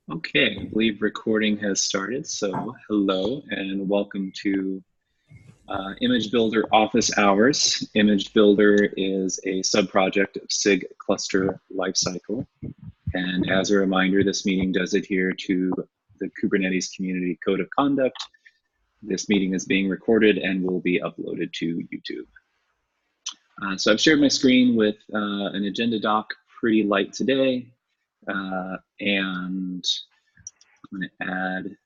Okay, I believe recording has started. So hello and welcome to Image Builder Office Hours. Image Builder is a subproject of SIG Cluster Lifecycle. And as a reminder, this meeting does adhere to the Kubernetes Community Code of Conduct. This meeting is being recorded and will be uploaded to YouTube. So I've shared my screen with an agenda doc, pretty light today. And I'm going to add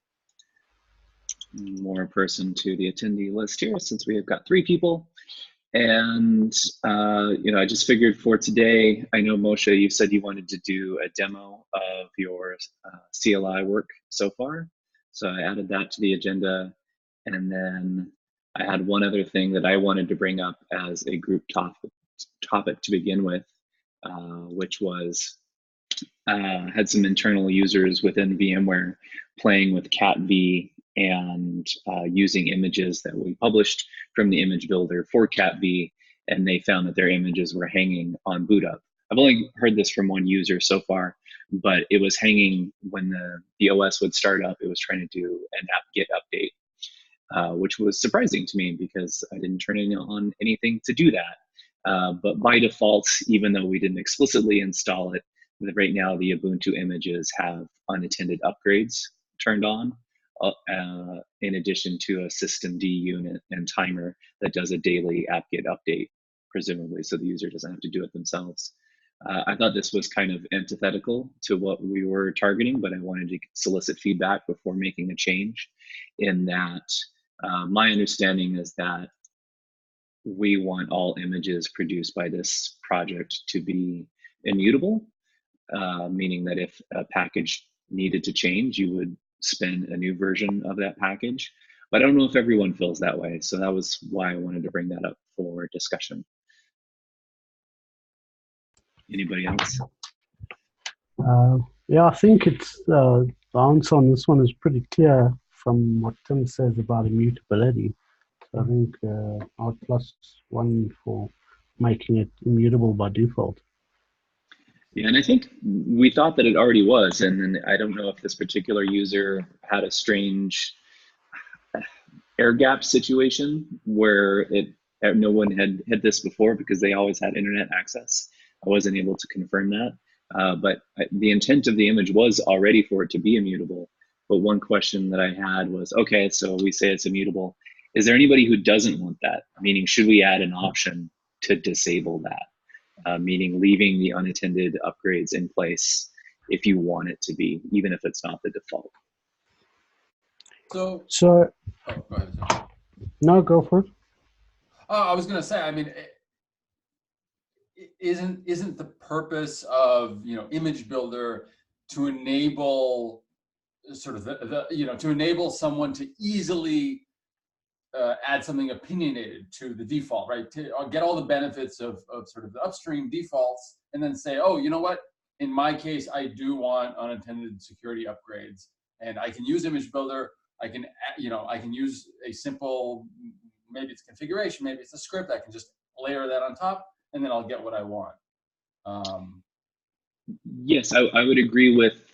more person to the attendee list here since we have got 3 people. And, I just figured for today, I know Moshe, you said you wanted to do a demo of your CLI work so far. So I added that to the agenda. And then I had one other thing that I wanted to bring up as a group topic to begin with, which was had some internal users within VMware playing with CatV and using images that we published from the image builder for CatV, and they found that their images were hanging on boot up. I've only heard this from one user so far, but it was hanging when the OS would start up. It was trying to do an apt-get update, which was surprising to me because I didn't turn on anything to do that. But by default, even though we didn't explicitly install it, right now the Ubuntu images have unattended upgrades turned on, in addition to a systemd unit and timer that does a daily apt-get update, presumably, so the user doesn't have to do it themselves. I thought this was kind of antithetical to what we were targeting, but I wanted to solicit feedback before making a change, in that my understanding is that we want all images produced by this project to be immutable, meaning that if a package needed to change, you would spin a new version of that package. But I don't know if everyone feels that way. So that was why I wanted to bring that up for discussion. Anybody else? Yeah, I think it's the answer on this one is pretty clear from what Tim says about immutability. So I think I'll +1 for making it immutable by default. Yeah, and I think we thought that it already was, and then I don't know if this particular user had a strange air gap situation where no one had hit this before because they always had internet access. I wasn't able to confirm that, but the intent of the image was already for it to be immutable. But one question that I had was, okay, so we say it's immutable. Is there anybody who doesn't want that? Meaning, should we add an option to disable that? Meaning leaving the unattended upgrades in place if you want it to be, even if it's not the default. So go ahead. Sorry. No, go for it. I was going to say, I mean, isn't the purpose of Image Builder to enable sort of to enable someone to easily add something opinionated to the default, right? To get all the benefits of sort of the upstream defaults, and then say, oh, you know what? In my case, I do want unattended security upgrades, and I can use Image Builder. I can, I can use a simple, maybe it's configuration, maybe it's a script. I can just layer that on top, and then I'll get what I want. Yes, I would agree with.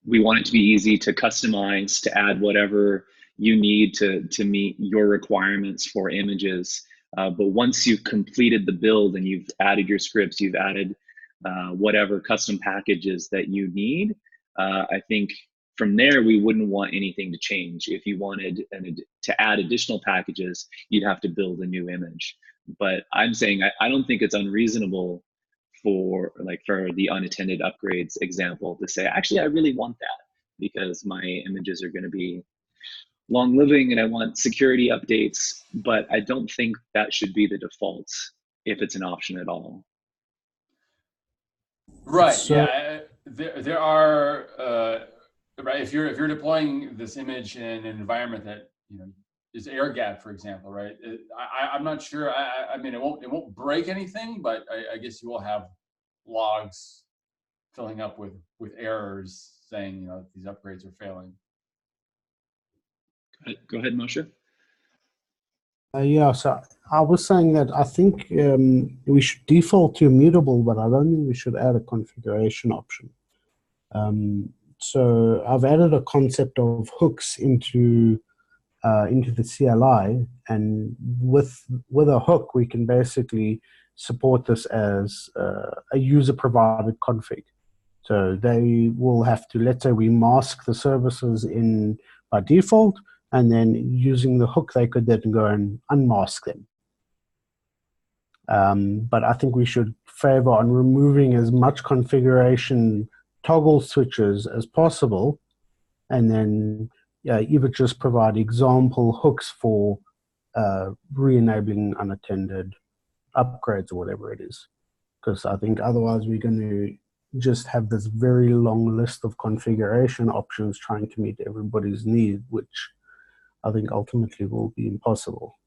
We want it to be easy to customize, to add whatever you need to meet your requirements for images. But once you've completed the build and you've added your scripts, you've added whatever custom packages that you need, I think from there, we wouldn't want anything to change. If you wanted to add additional packages, you'd have to build a new image. But I'm saying I don't think it's unreasonable for the unattended upgrades example to say, actually, I really want that because my images are going to be long living and I want security updates, but I don't think that should be the default if it's an option at all. Right. So, yeah. There are right. If you're deploying this image in an environment that is air gap, for example, right? I'm not sure. I mean, it won't break anything, but I guess you will have logs filling up with errors saying these upgrades are failing. Go ahead, Moshe. Yeah, so I was saying that I think we should default to immutable, but I don't think we should add a configuration option. so I've added a concept of hooks into the CLI, and with a hook, we can basically support this as a user-provided config. So they will have to, let's say we mask the services in by default, and then using the hook, they could then go and unmask them. But I think we should favor on removing as much configuration toggle switches as possible, and then either just provide example hooks for re-enabling unattended upgrades or whatever it is. Because I think otherwise we're going to just have this very long list of configuration options trying to meet everybody's need, which I think ultimately will be impossible.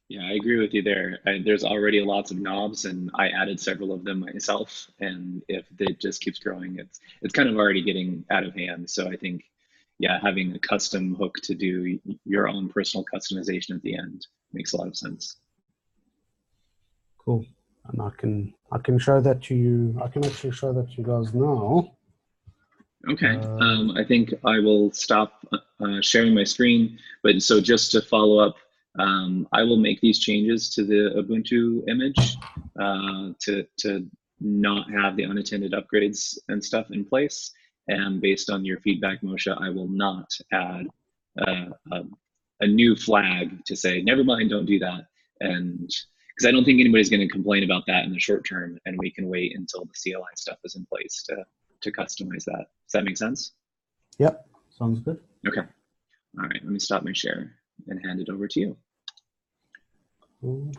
Yeah, I agree with you there. There's already lots of knobs, and I added several of them myself. And if it just keeps growing, it's kind of already getting out of hand. So I think, yeah, having a custom hook to do your own personal customization at the end makes a lot of sense. Cool. And I can show that to you. I can actually show that to you guys now. Okay. I think I will stop sharing my screen. But so just to follow up, I will make these changes to the Ubuntu image to not have the unattended upgrades and stuff in place. And based on your feedback, Moshe, I will not add a new flag to say, never mind, don't do that. And because I don't think anybody's going to complain about that in the short term, and we can wait until the CLI stuff is in place to customize that. Does that make sense? Yep, sounds good. Okay. All right, let me stop my share and hand it over to you. Cool.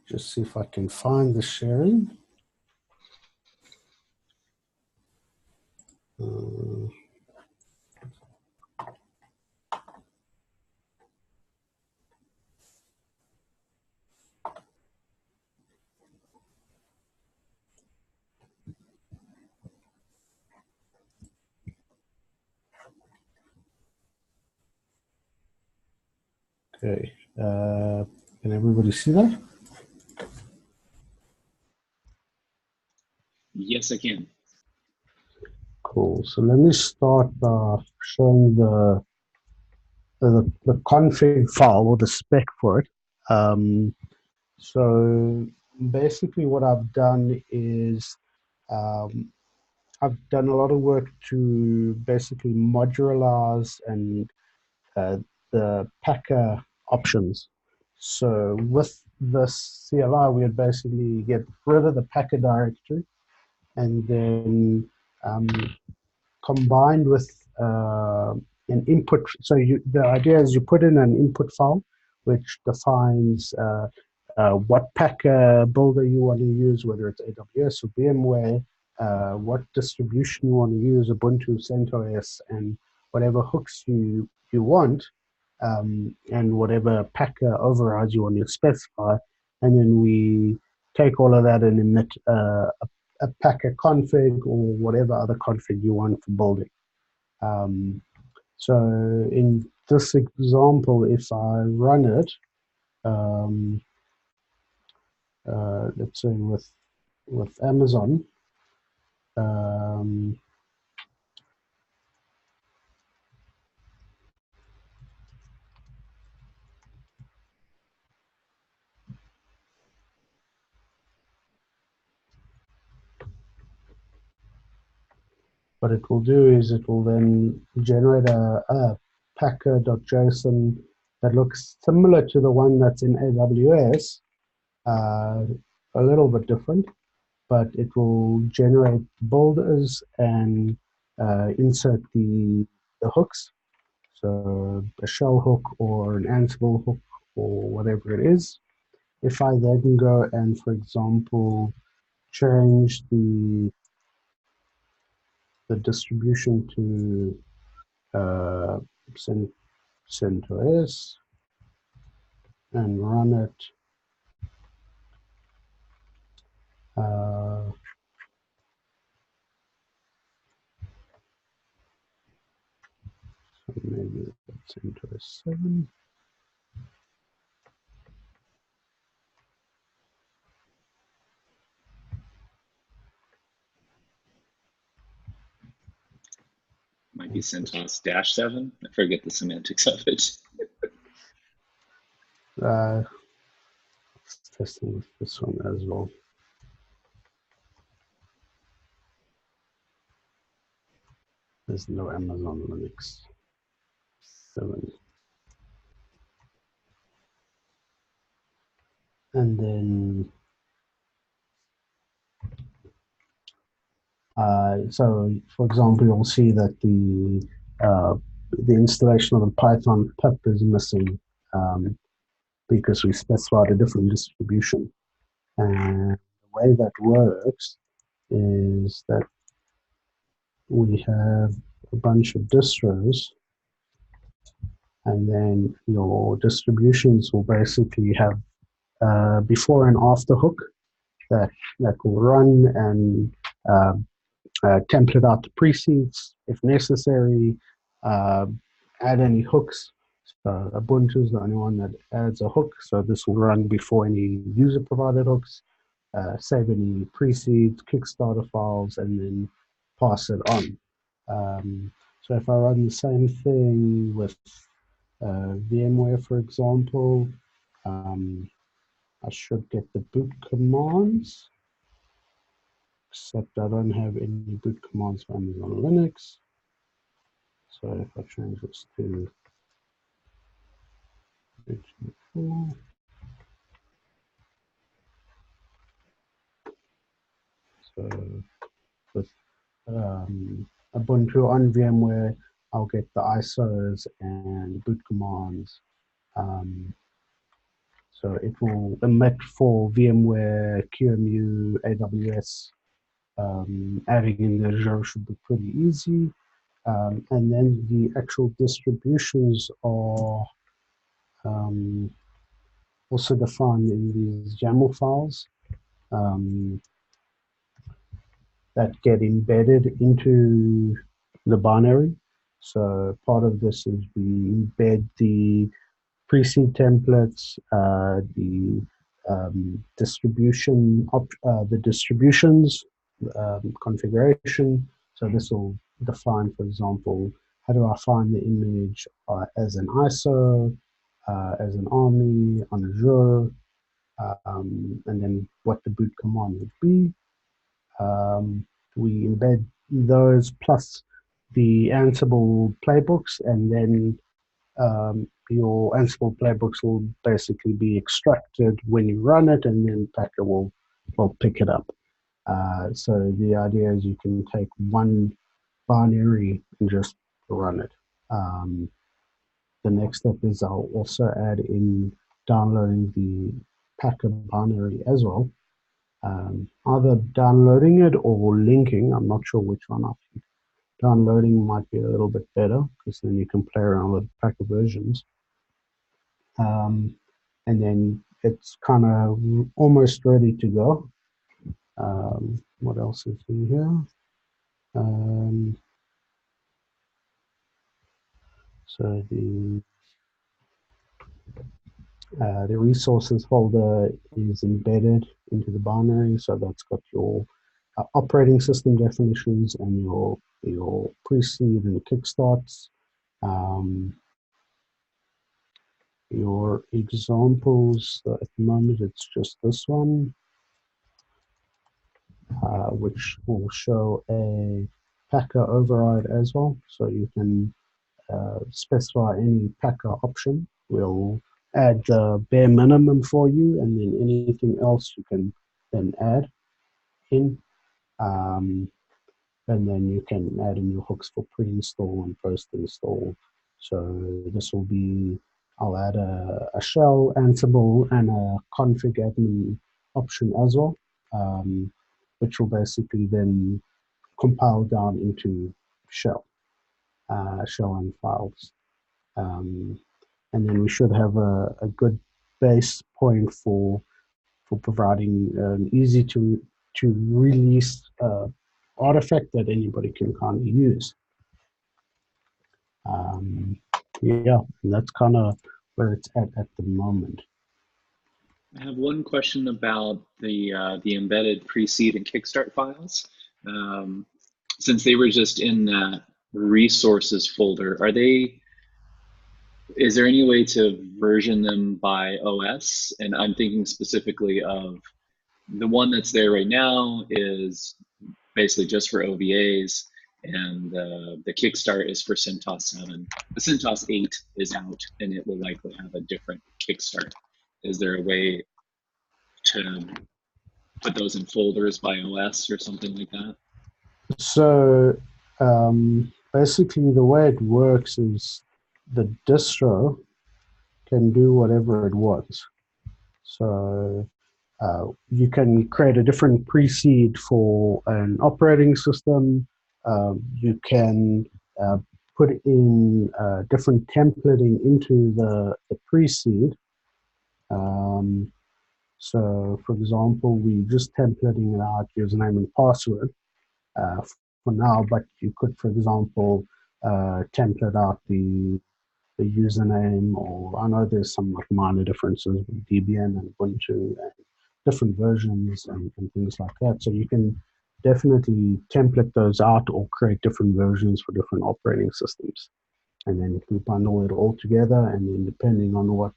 Just see if I can find the sharing. Okay, can everybody see that? Yes, I can. Cool. So let me start by showing the config file or the spec for it. So basically what I've done is I've done a lot of work to basically modularize and the Packer options. So with this CLI, we would basically get rid of the Packer directory, and then combined with an input. So the idea is you put in an input file, which defines what Packer builder you want to use, whether it's AWS or VMware, what distribution you want to use, Ubuntu, CentOS, and whatever hooks you want, and whatever Packer overrides you want to specify. And then we take all of that and emit a Packer config or whatever other config you want for building. So in this example, if I run it, let's say with Amazon, what it will do is it will then generate a packer.json that looks similar to the one that's in AWS, a little bit different, but it will generate builders and insert the hooks. So a shell hook or an Ansible hook or whatever it is. If I then go and, for example, change the distribution to CentOS and run it, so maybe that's CentOS 7. might be CentOS-7. I forget the semantics of it. Testing with this one as well. There's no Amazon Linux 7. And then, so for example, you'll see that the installation of the Python pip is missing because we specified a different distribution. And the way that works is that we have a bunch of distros, and then your distributions will basically have before and after hook that will run and template out the presets if necessary, add any hooks. So Ubuntu is the only one that adds a hook, so this will run before any user-provided hooks, save any presets, Kickstarter files, and then pass it on. So if I run the same thing with VMware, for example, I should get the boot commands, except I don't have any boot commands for Amazon Linux. So if I change this to HTML4, so with Ubuntu on VMware, I'll get the ISOs and boot commands. So it will emit for VMware, QEMU, AWS. Adding in the Azure should be pretty easy. And then the actual distributions are also defined in these YAML files that get embedded into the binary. So part of this is we embed the preset templates, the distributions configuration. So this will define, for example, how do I find the image as an ISO, as an ARMI on Azure, and then what the boot command would be. We embed those plus the Ansible playbooks, and then your Ansible playbooks will basically be extracted when you run it, and then Packer will pick it up. So the idea is you can take one binary and just run it. The next step is I'll also add in downloading the Packer binary as well. Either downloading it or linking. I'm not sure which one. I think downloading might be a little bit better because then you can play around with Packer versions. And then it's kind of almost ready to go. What else is in here? So the resources folder is embedded into the binary, so that's got your operating system definitions and your pre-seed and kickstarts. Your examples, at the moment it's just this one, which will show a Packer override as well, so you can specify any Packer option. We'll add the bare minimum for you, and then anything else you can then add in. And then you can add in your hooks for pre-install and post-install. So this will be, I'll add a shell, Ansible, and a config admin option as well, which will basically then compile down into shell and files. And then we should have a good base point for providing an easy to release artifact that anybody can kind of use. Yeah, that's kind of where it's at the moment. I have one question about the embedded pre-seed and kickstart files. Since they were just in resources folder, is there any way to version them by OS? And I'm thinking specifically of the one that's there right now is basically just for OVAs, and the Kickstart is for CentOS 7. The CentOS 8 is out, and it will likely have a different Kickstart. Is there a way to put those in folders by OS or something like that? So basically the way it works is the distro can do whatever it wants. So you can create a different pre-seed for an operating system. You can put in different templating into the pre-seed. So for example, we're just templating it out username and password for now, but you could, for example, template out the username, or I know there's some like minor differences with Debian and Ubuntu and different versions and things like that. So you can definitely template those out or create different versions for different operating systems. And then we bundle it all together, and then depending on what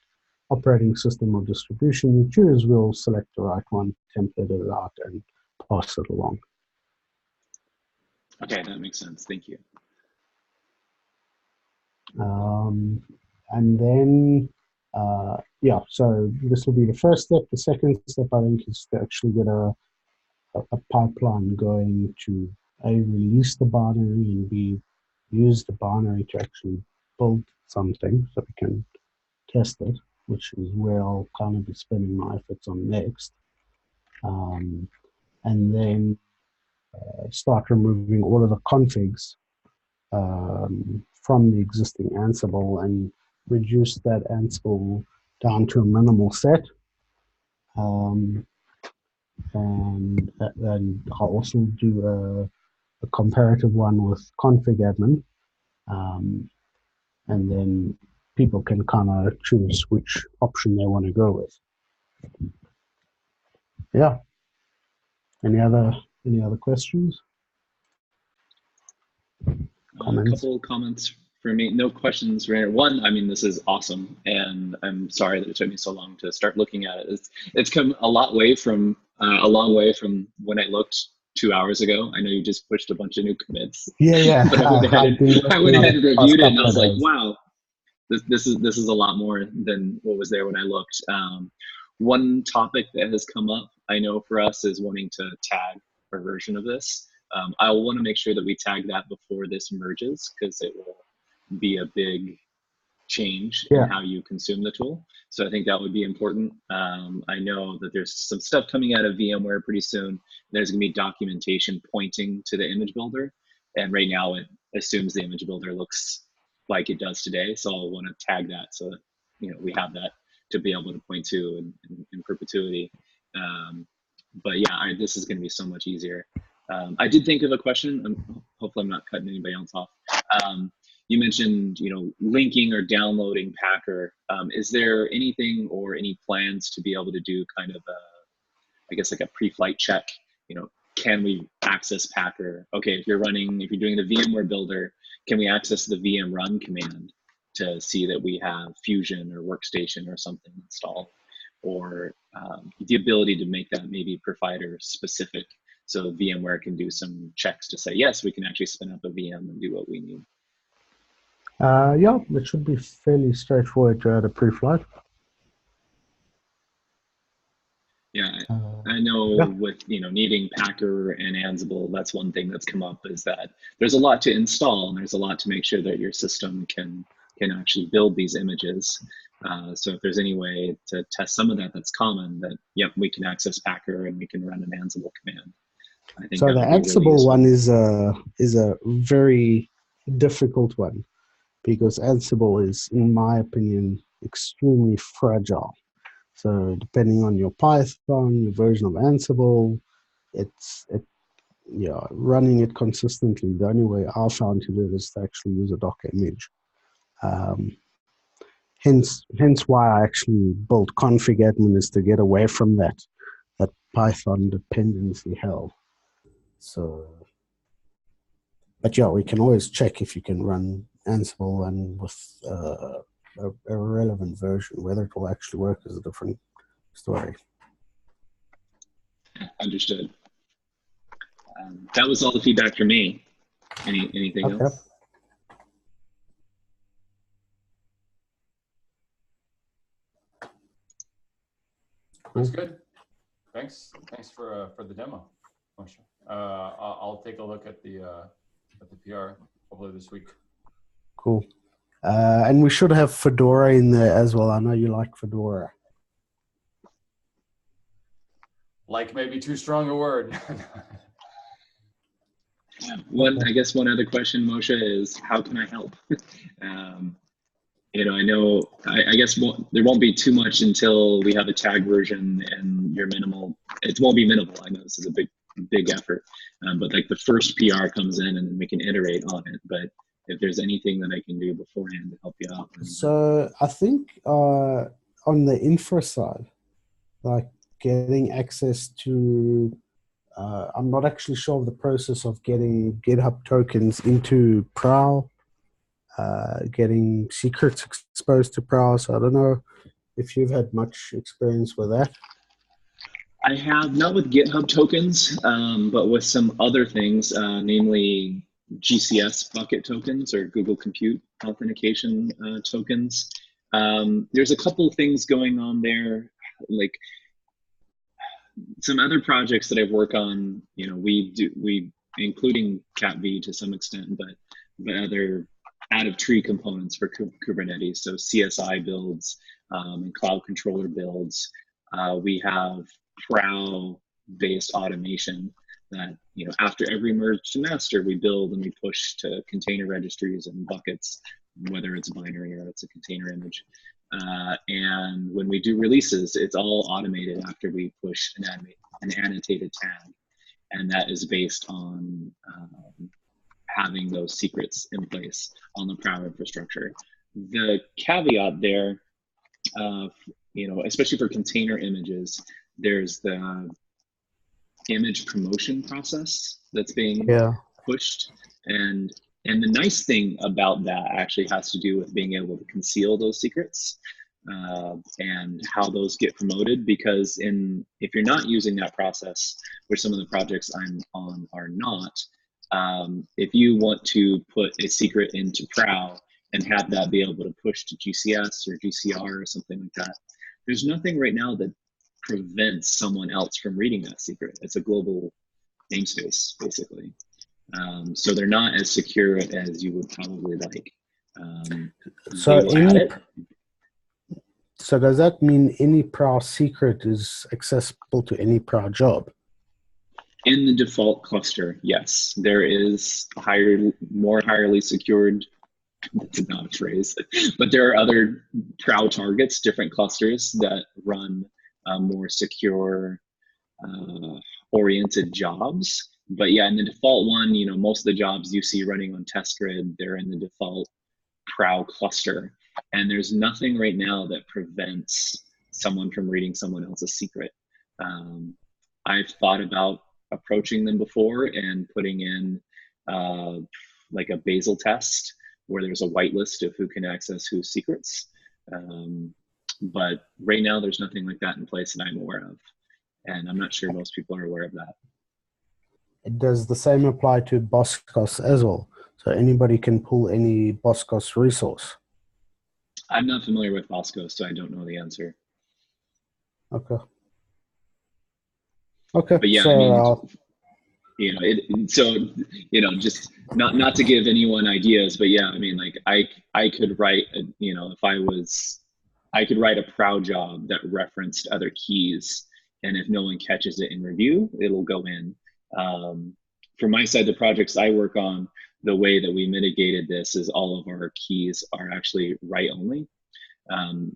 operating system or distribution you choose, we'll select the right one, template it out, and pass it along. Okay, that makes sense. Thank you. And then, yeah, so this will be the first step. The second step, I think, is to actually get a pipeline going to release the binary, and use the binary to actually build something so we can test it, which is where I'll kind of be spending my efforts on next. And then start removing all of the configs from the existing Ansible and reduce that Ansible down to a minimal set. And then I'll also do a comparative one with config admin. And then people can kind of choose which option they want to go with. Yeah. Any other questions? A couple of comments for me. No questions. One, I mean, this is awesome, and I'm sorry that it took me so long to start looking at it. It's come a long way from when I looked 2 hours ago. I know you just pushed a bunch of new commits. Yeah. But I went ahead and reviewed it, and I was like, wow, this is a lot more than what was there when I looked. One topic that has come up, I know for us, is wanting to tag a version of this. I want to make sure that we tag that before this merges, because it will be a big change in how you consume the tool. So I think that would be important. I know that there's some stuff coming out of VMware pretty soon. There's going to be documentation pointing to the image builder. And right now it assumes the image builder looks like it does today. So I'll want to tag that so that, we have that to be able to point to in perpetuity. But yeah, this is going to be so much easier. I did think of a question. Hopefully I'm not cutting anybody else off. You mentioned, linking or downloading Packer. Is there anything or any plans to be able to do kind of like a pre-flight check? Can we access Packer? Okay, if you're doing the VMware builder, can we access the VM run command to see that we have Fusion or Workstation or something installed? Or the ability to make that maybe provider specific, so VMware can do some checks to say, yes, we can actually spin up a VM and do what we need. Yeah, it should be fairly straightforward to add a pre-flight. Yeah, I know with needing Packer and Ansible, that's one thing that's come up, is that there's a lot to install and there's a lot to make sure that your system can actually build these images. So if there's any way to test some of that, that's common, that we can access Packer and we can run an Ansible command. I think so the Ansible one is a very difficult one, because Ansible is, in my opinion, extremely fragile. So depending on your Python, your version of Ansible, running it consistently, the only way I found to do it is to actually use a Docker image. Hence why I actually built config admin, is to get away from that Python dependency hell. So But yeah, we can always check if you can run Ansible and with a relevant version. Whether it will actually work is a different story. Understood. That was all the feedback from me. Anything Okay. else? Looks good. Thanks for the demo, Moshe. I'll take a look at the PR hopefully this week. Cool. And we should have Fedora in there as well. I know you like Fedora. Like maybe too strong a word. I guess one other question, Moshe, is how can I help? I know, I guess there won't be too much until we have a tag version and your minimal, it won't be minimal. I know this is a big effort, but like the first PR comes in and we can iterate on it. But if there's anything that I can do beforehand to help you out. So I think on the infra side, like getting access to, I'm not actually sure of the process of getting GitHub tokens into Prowl, getting secrets exposed to Prowl. So I don't know if you've had much experience with that. I have, not with GitHub tokens, but with some other things, namely GCS bucket tokens or Google Compute authentication tokens. There's a couple of things going on there, like some other projects that I've worked on. We including CatV to some extent, but other out of tree components for Kubernetes, so CSI builds and cloud controller builds. We have Prow-based automation that, after every merge to master, we build and we push to container registries and buckets, whether it's binary or it's a container image. And when we do releases, it's all automated after we push an annotated tag. And that is based on having those secrets in place on the Prow infrastructure. The caveat there, especially for container images, there's the image promotion process that's being pushed. And the nice thing about that actually has to do with being able to conceal those secrets and how those get promoted. Because if you're not using that process, which some of the projects I'm on are not, if you want to put a secret into Prow and have that be able to push to GCS or GCR or something like that, there's nothing right now that prevents someone else from reading that secret. It's a global namespace, basically. So they're not as secure as you would probably like. So does that mean any Prow secret is accessible to any Prow job? In the default cluster, yes. There is more highly secured, that's not a phrase, but there are other Prow targets, different clusters that run more secure oriented jobs. But yeah, in the default one, most of the jobs you see running on TestGrid, they're in the default Prow cluster. And there's nothing right now that prevents someone from reading someone else's secret. I've thought about approaching them before and putting in like a Bazel test where there's a whitelist of who can access whose secrets. But right now there's nothing like that in place that I'm aware of. And I'm not sure most people are aware of that. Does the same apply to Boscos as well? So anybody can pull any Boscos resource? I'm not familiar with Boscos, so I don't know the answer. Okay. Okay. But yeah, so, just not to give anyone ideas, but yeah, I could write, I could write a Prow job that referenced other keys, and if no one catches it in review, it'll go in. For my side, the projects I work on, the way that we mitigated this is all of our keys are actually write only.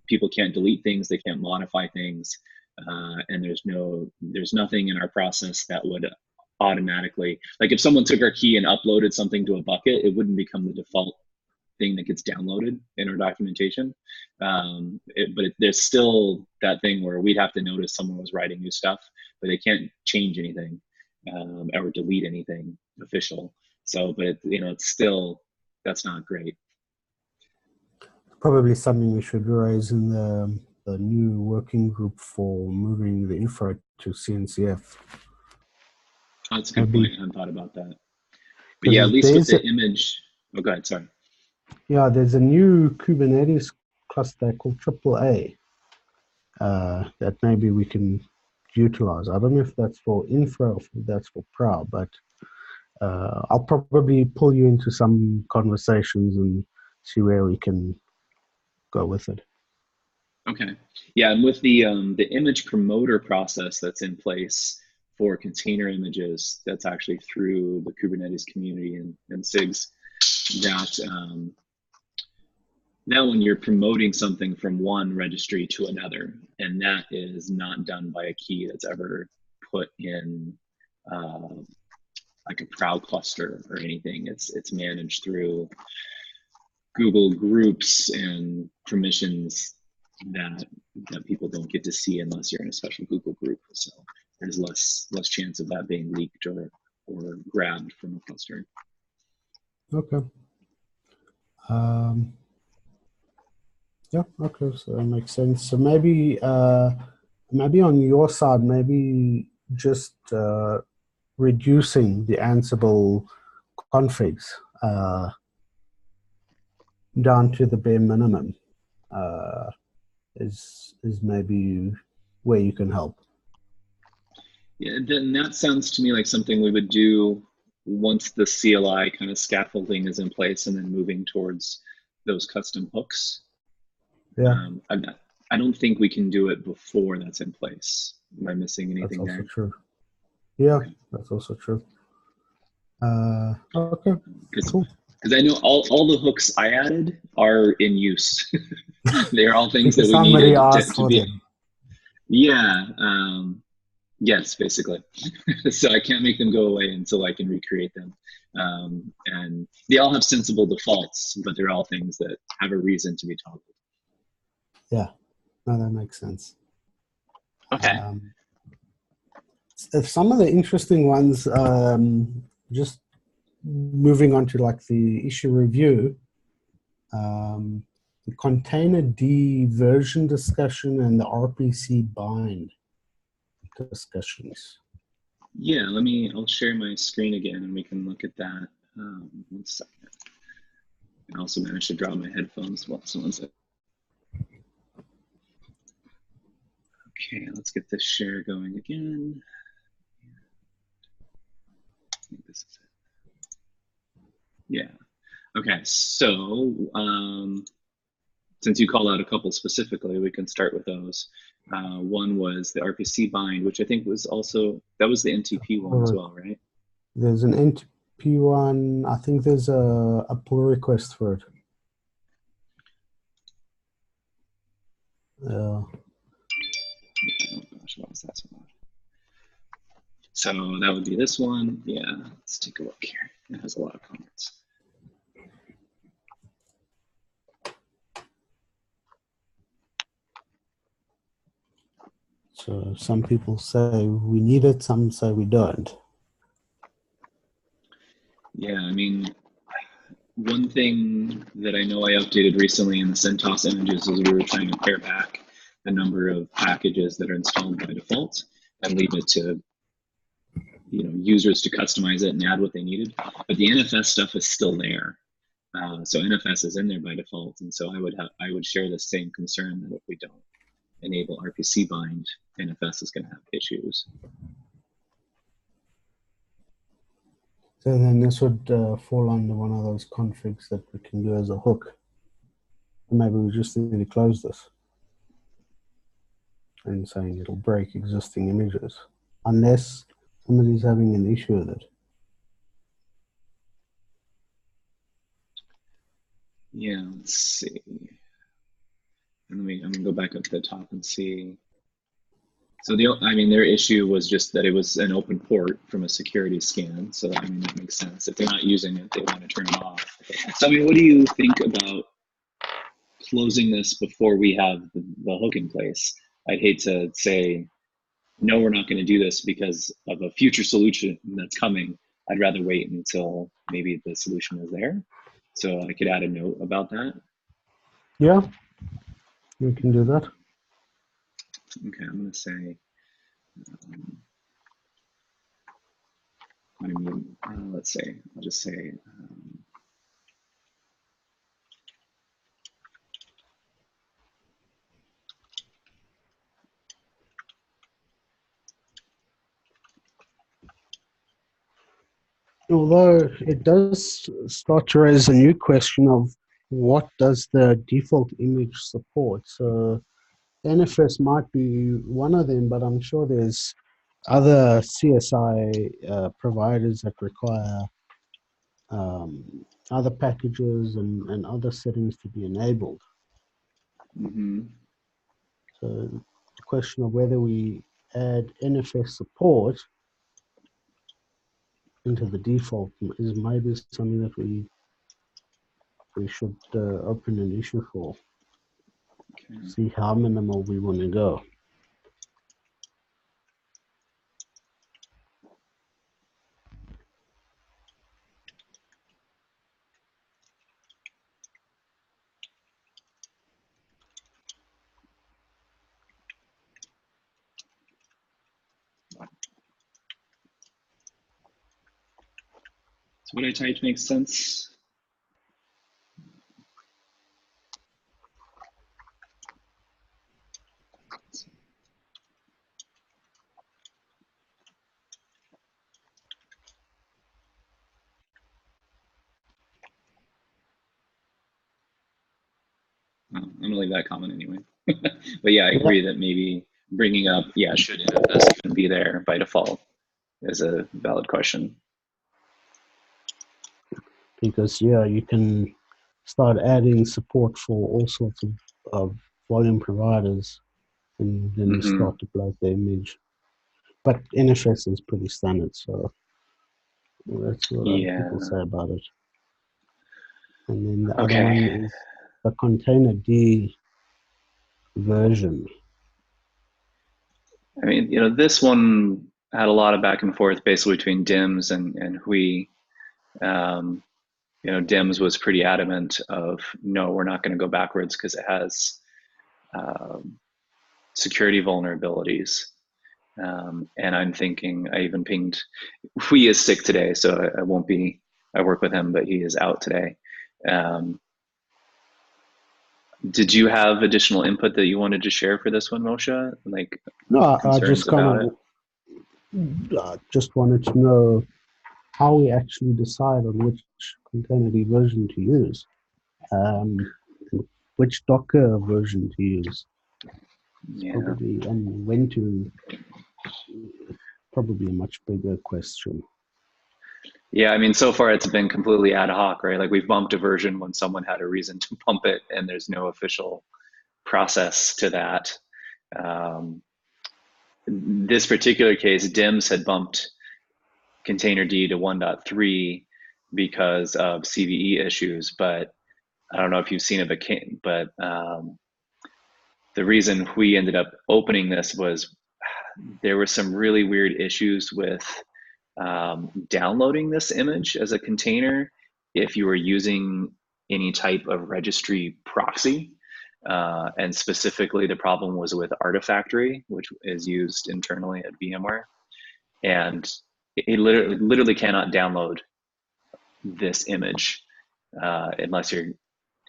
People can't delete things, they can't modify things, and there's nothing in our process that would automatically, like if someone took our key and uploaded something to a bucket, it wouldn't become the default thing that gets downloaded in our documentation. There's still that thing where we'd have to notice someone was writing new stuff, but they can't change anything or delete anything official. So, but it's still, that's not great. Probably something we should raise in the new working group for moving the infra to CNCF. Oh, that's a good Maybe point. I hadn't thought about that. But yeah, at because least with the image. Oh, go ahead. Sorry. yeah, there's a new Kubernetes cluster called AAA that maybe we can utilize. I don't know if that's for infra or if that's for Prow, but I'll probably pull you into some conversations and see where we can go with it. Okay. Yeah, and with the image promoter process that's in place for container images, that's actually through the Kubernetes community and SIGs, that now when you're promoting something from one registry to another, and that is not done by a key that's ever put in like a Prow cluster or anything, it's managed through Google Groups and permissions that people don't get to see unless you're in a special Google group. So there's less chance of that being leaked or grabbed from a cluster. Okay. Yeah. Okay. So that makes sense. So maybe on your side, maybe just reducing the Ansible configs down to the bare minimum is maybe where you can help. Yeah, then that sounds to me like something we would do once the CLI kind of scaffolding is in place, and then moving towards those custom hooks. Yeah. I don't think we can do it before that's in place. Am I missing anything That's also there? true. Yeah, Okay. that's also true. Okay, cool. Because I know all the hooks I added are in use. They're all things that we somebody needed asked to for be. them. Yeah. Yes, basically. So I can't make them go away until I can recreate them. And they all have sensible defaults, but they're all things that have a reason to be toggled. Yeah, no, that makes sense. Okay. Some of the interesting ones, just moving on to like the issue review, the container D version discussion and the RPC bind discussions. Yeah, I'll share my screen again and we can look at that. 1 second. I also managed to drop my headphones. So 1 second. Okay, let's get this share going again. I think this is it. Yeah. Okay, so since you called out a couple specifically, we can start with those. One was the RPC bind, which I think was also, that was the NTP one as well, right? There's an NTP one. I think there's a pull request for it. Oh gosh, what was that about? So that would be this one. Yeah, let's take a look here. It has a lot of comments. So some people say we need it, some say we don't. Yeah, I mean, one thing that I know I updated recently in the CentOS images is we were trying to pare back the number of packages that are installed by default and leave it to users to customize it and add what they needed. But the NFS stuff is still there. So NFS is in there by default, and so I would share the same concern that if we don't enable RPC bind, NFS is going to have issues. So then this would fall under one of those configs that we can do as a hook. And maybe we just need to close this and saying it'll break existing images unless somebody's having an issue with it. Yeah, let's see. I'm gonna go back up to the top and see. So their issue was just that it was an open port from a security scan. So that makes sense. If they're not using it, they want to turn it off. So what do you think about closing this before we have the hook in place? I'd hate to say, no, we're not going to do this because of a future solution that's coming, I'd rather wait until maybe the solution is there. So I could add a note about that. Yeah, you can do that. Okay, I'm going to say, let's say, I'll just say, Although it does start to raise a new question of what does the default image support. So NFS might be one of them, but I'm sure there's other CSI providers that require other packages and other settings to be enabled. mm-hmm. So the question of whether we add NFS support into the default is maybe something that we should open an issue for. Okay. See how minimal we want to go. So what I typed makes sense. I'm gonna leave that comment anyway. But yeah, I agree that maybe bringing up, yeah, should NFS even be there by default is a valid question. Because yeah, you can start adding support for all sorts of volume providers and then Mm-hmm. start to bloat the image. But NFS is pretty standard, so that's what other people say about it. And then the other one is the container D version. I mean, you know, this one had a lot of back and forth basically between DIMS and Hui. You know, DIMS was pretty adamant of, no, we're not going to go backwards because it has security vulnerabilities. And I'm thinking, I even pinged, Hui is sick today, so I won't be, I work with him, but he is out today. Did you have additional input that you wanted to share for this one, Moshe? Like, no, I just kind of just wanted to know how we actually decide on which containerd version to use, which Docker version to use, probably, and when to. Probably a much bigger question. Yeah, I mean, so far it's been completely ad hoc, right? Like we've bumped a version when someone had a reason to bump it, and there's no official process to that. This particular case, DIMS had bumped containerd to 1.3 because of CVE issues, but I don't know if you've seen it, but the reason we ended up opening this was there were some really weird issues with downloading this image as a container if you were using any type of registry proxy. And specifically, the problem was with Artifactory, which is used internally at VMware. And it literally cannot download this image unless you're,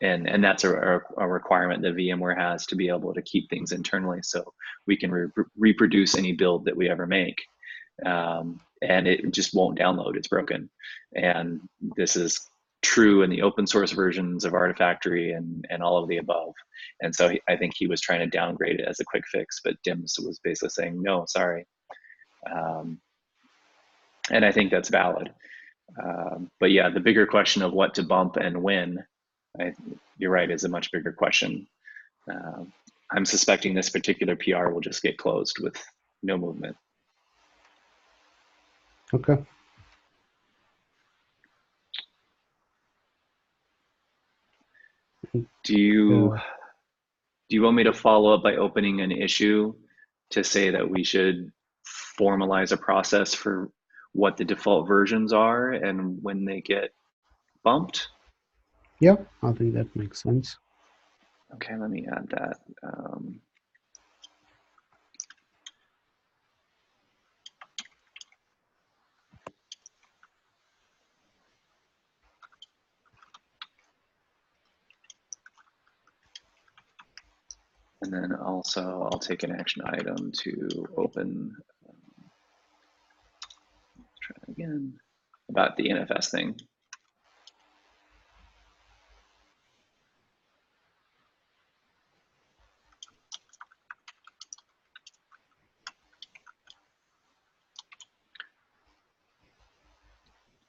and that's a requirement that VMware has to be able to keep things internally so we can reproduce any build that we ever make. And it just won't download, it's broken. And this is true in the open source versions of Artifactory and all of the above. And so I think he was trying to downgrade it as a quick fix, but DIMS was basically saying, no, sorry. And I think that's valid. But yeah, the bigger question of what to bump and when, you're right, is a much bigger question. I'm suspecting this particular PR will just get closed with no movement. Okay. Do you want me to follow up by opening an issue to say that we should formalize a process for what the default versions are and when they get bumped? Yeah, I think that makes sense. Okay, let me add that. And then also I'll take an action item to open, try again, about the NFS thing.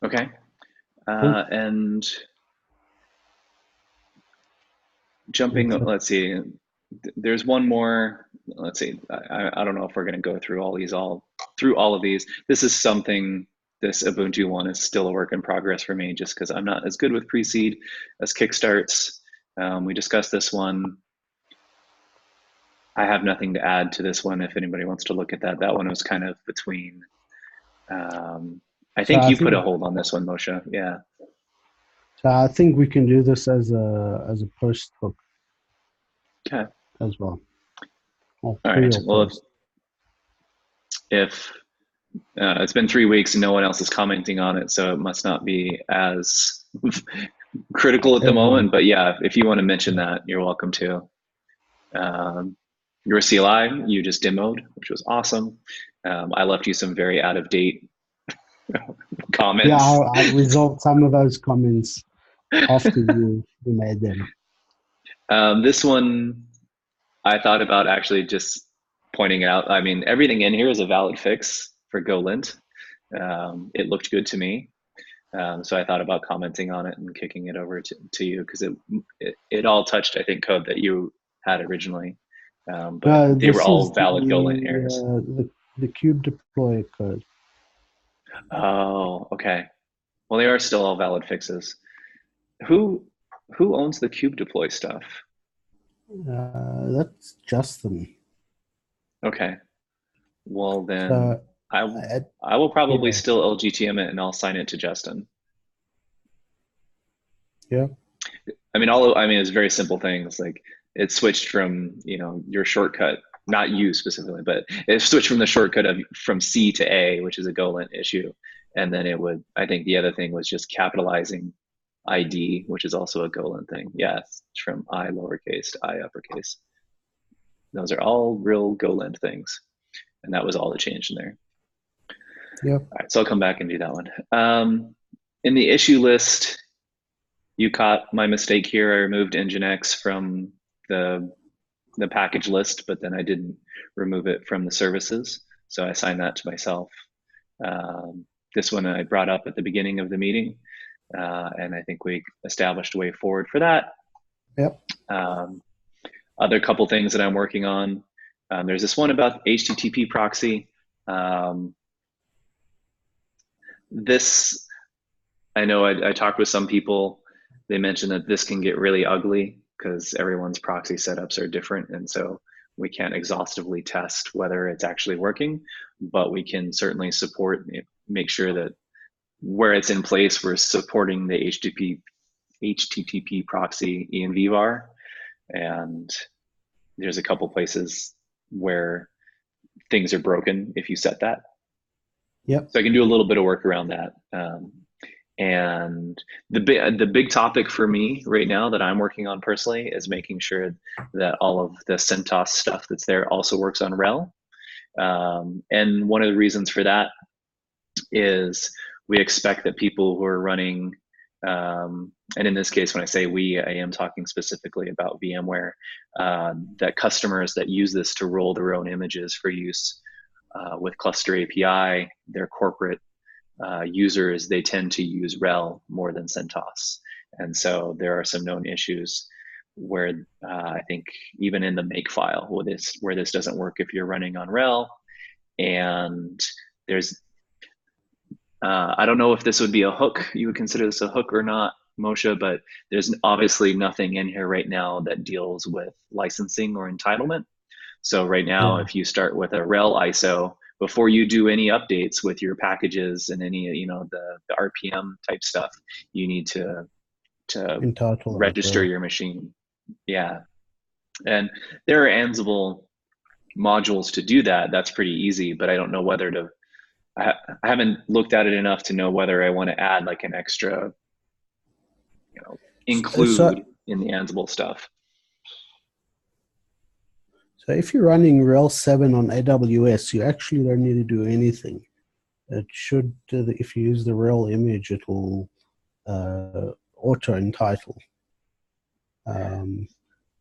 Okay, Cool. and jumping, let's see, there's one more, let's see, I don't know if we're gonna go through all of these. This is something, this Ubuntu one is still a work in progress for me just because I'm not as good with pre-seed as Kickstarts. We discussed this one. I have nothing to add to this one if anybody wants to look at that. That one was kind of between, I think you put a hold on this one, Moshe, yeah. So I think we can do this as a post hook. Okay. As well. All right. Well, if it's been 3 weeks and no one else is commenting on it, so it must not be as critical at the moment. But yeah, if you want to mention that, you're welcome to. Your CLI, you just demoed, which was awesome. I left you some very out of date comments. Yeah, I resolved some of those comments after you made them. This one, I thought about actually just pointing out, I mean, everything in here is a valid fix for GoLint. It looked good to me. So I thought about commenting on it and kicking it over to you because it all touched, I think, code that you had originally. But they were all valid GoLint errors. The kube deploy code. Oh, okay. Well, they are still all valid fixes. Who owns the kube deploy stuff? That's Justin. Okay. Well, then I will probably still LGTM it and I'll sign it to Justin. Yeah. I mean, it's very simple things. Like it switched from, your shortcut, not you specifically, but it switched from the shortcut from C to A, which is a GoLint issue. And then I think the other thing was just capitalizing ID, which is also a GoLint thing. Yeah, it's from I lowercase to I uppercase. Those are all real GoLint things. And that was all that changed in there. Yeah. All right, so I'll come back and do that one. In the issue list, you caught my mistake here. I removed Nginx from the package list, but then I didn't remove it from the services. So I assigned that to myself. This one I brought up at the beginning of the meeting, and I think we established a way forward for that. Yep. Other couple things that I'm working on. There's this one about HTTP proxy. This, I know I talked with some people. They mentioned that this can get really ugly because everyone's proxy setups are different. And so we can't exhaustively test whether it's actually working, but we can certainly make sure that where it's in place, we're supporting the HTTP proxy envvar. And there's a couple places where things are broken if you set that. Yep. So I can do a little bit of work around that. And the big topic for me right now that I'm working on personally is making sure that all of the CentOS stuff that's there also works on RHEL. And one of the reasons for that is we expect that people who are running, and in this case, when I say we, I am talking specifically about VMware, that customers that use this to roll their own images for use with Cluster API, their corporate users, they tend to use RHEL more than CentOS. And so there are some known issues where I think even in the make file where this doesn't work if you're running on RHEL. And there's, I don't know if this would be a hook, you would consider this a hook or not, Moshe, but there's obviously nothing in here right now that deals with licensing or entitlement. So right now, if you start with a RHEL ISO, before you do any updates with your packages and any, the RPM type stuff, you need to Entitle it, register your machine. Yeah. And there are Ansible modules to do that. That's pretty easy, but I don't know whether to, I haven't looked at it enough to know whether I want to add like an extra, include in the Ansible stuff. So if you're running RHEL 7 on AWS, you actually don't need to do anything. It should, if you use the RHEL image, it will auto entitle.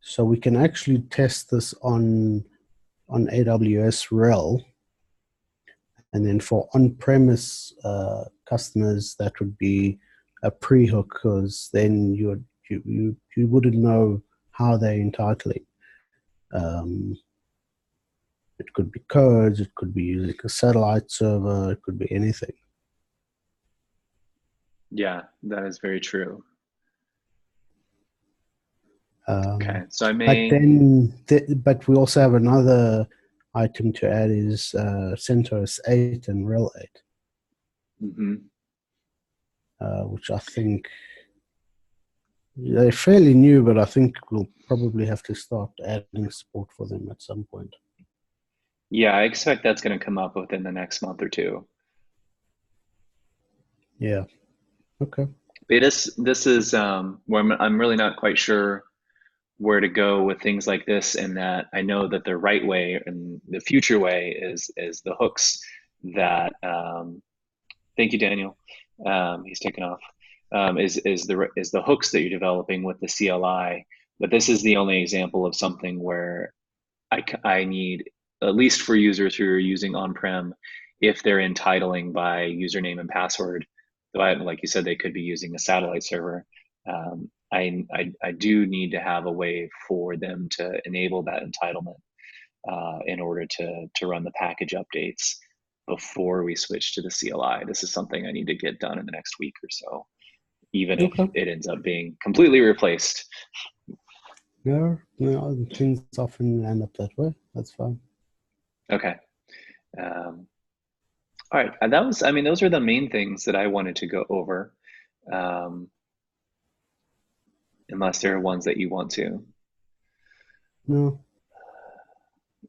So we can actually test this on AWS RHEL. And then for on-premise customers, that would be a pre-hook, because then you wouldn't know how they're entitling. It could be codes, it could be using a satellite server, it could be anything. Yeah, that is very true. Okay, so I may. But then, but we also have another item to add is CentOS 8 and RHEL 8, which I think they're fairly new, but I think we'll probably have to start adding support for them at some point. Yeah, I expect that's going to come up within the next month or two. Yeah. Okay. But this is where I'm really not quite sure where to go with things like this, and that I know that the right way and the future way is the hooks that thank you, Daniel. He's taken off. Is the hooks that you're developing with the CLI, but this is the only example of something where I need, at least for users who are using on-prem, if they're entitling by username and password, like you said, they could be using a satellite server. I do need to have a way for them to enable that entitlement in order to run the package updates before we switch to the CLI. This is something I need to get done in the next week or so, even if it ends up being completely replaced. No, things often end up that way. That's fine. Okay. All right. Those are the main things that I wanted to go over. Unless there are ones that you want to. No.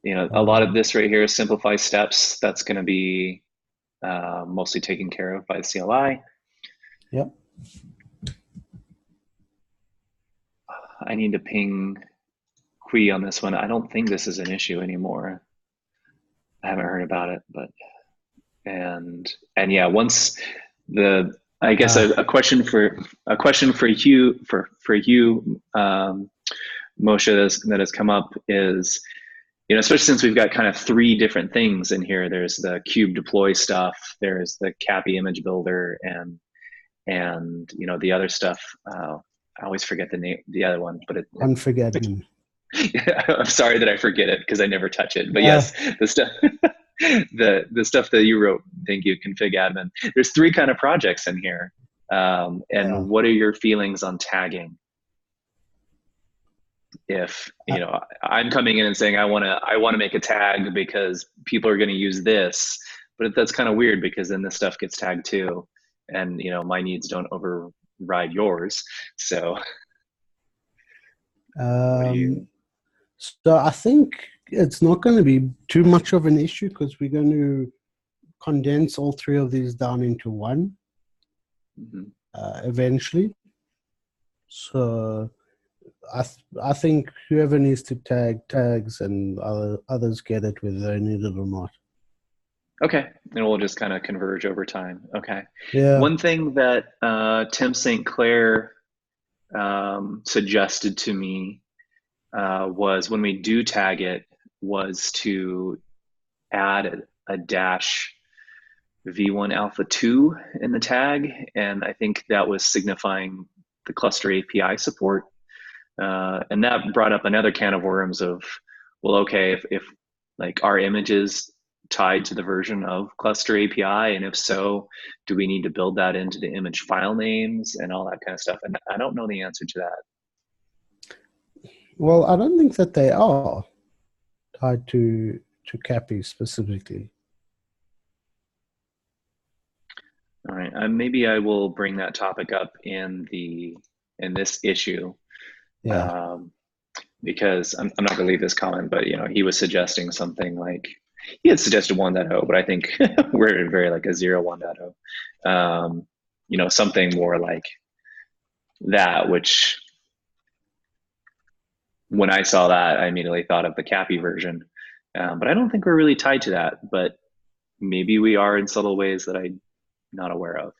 A lot of this right here is simplify steps. That's going to be mostly taken care of by the CLI. Yep. I need to ping Qui on this one. I don't think this is an issue anymore. I haven't heard about it, but and yeah, once I guess a question for you Moshe that has come up is, especially since we've got kind of three different things in here. There's the Cube deploy stuff, there's the CAPI image builder, and the other stuff. I always forget the name, the other one, but Unforgettable. I'm sorry that I forget it because I never touch it. But yes, the stuff the stuff that you wrote. Thank you, config admin. There's three kind of projects in here. What are your feelings on tagging? If I'm coming in and saying I want to make a tag because people are going to use this, but that's kind of weird because then this stuff gets tagged too, and my needs don't override yours. So, so I think it's not going to be too much of an issue because we're going to condense all three of these down into one eventually. So I think whoever needs to tags, and others get it whether they need it or not. Okay, and we'll just kind of converge over time. Okay. Yeah. One thing that Tim St. Clair suggested to me was when we do tag it, was to add a dash v1 alpha 2 in the tag, and I think that was signifying the cluster API support. And that brought up another can of worms of, well, okay, if like our image is tied to the version of cluster API, and if so, do we need to build that into the image file names and all that kind of stuff? And I don't know the answer to that. Well, I don't think that they are tied to CAPI specifically. All right, maybe I will bring that topic up in this issue. Yeah. Because I'm not going to leave this comment, but he was suggesting something like he had suggested 1.0, but I think we're very like a 0.1.0. Something more like that, which when I saw that, I immediately thought of the Cappy version. But I don't think we're really tied to that, but maybe we are in subtle ways that I'm not aware of.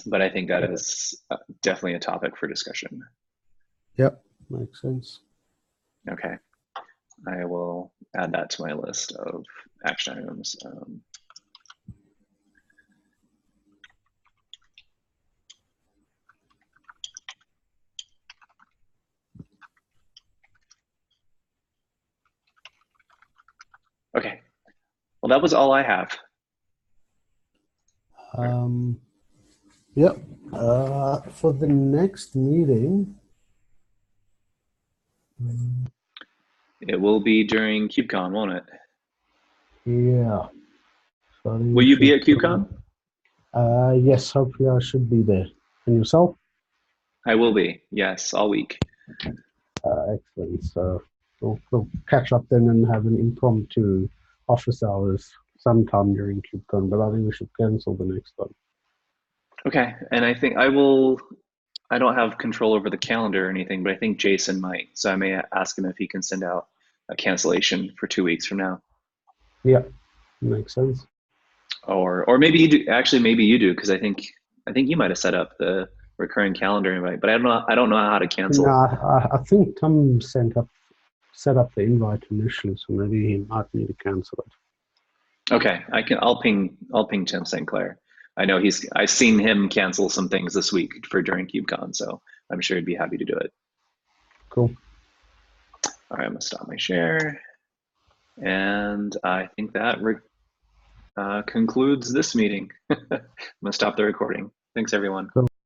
But I think that is definitely a topic for discussion. Yep. Makes sense. Okay. I will add that to my list of action items. Okay. Well, that was all I have. Yep. For the next meeting, It will be during KubeCon, won't it? yeah. So Will you be at KubeCon? Yes, hopefully I should be there. And yourself? I will be, yes, all week. Excellent. So we'll catch up then and have an impromptu office hours sometime during KubeCon, but I think we should cancel the next one. Okay, and I think I don't have control over the calendar or anything, but I think Jason might. So I may ask him if he can send out a cancellation for 2 weeks from now. Yeah, makes sense. Or maybe you do. Actually, maybe you do, because I think you might have set up the recurring calendar invite, but I don't know how to cancel. No, I think Tom set up the invite initially, so maybe he might need to cancel it. Okay, I'll ping Tim St. Clair. I know I've seen him cancel some things this week for during KubeCon, so I'm sure he'd be happy to do it. Cool. All right, I'm gonna stop my share. And I think that concludes this meeting. I'm gonna stop the recording. Thanks, everyone. Cool.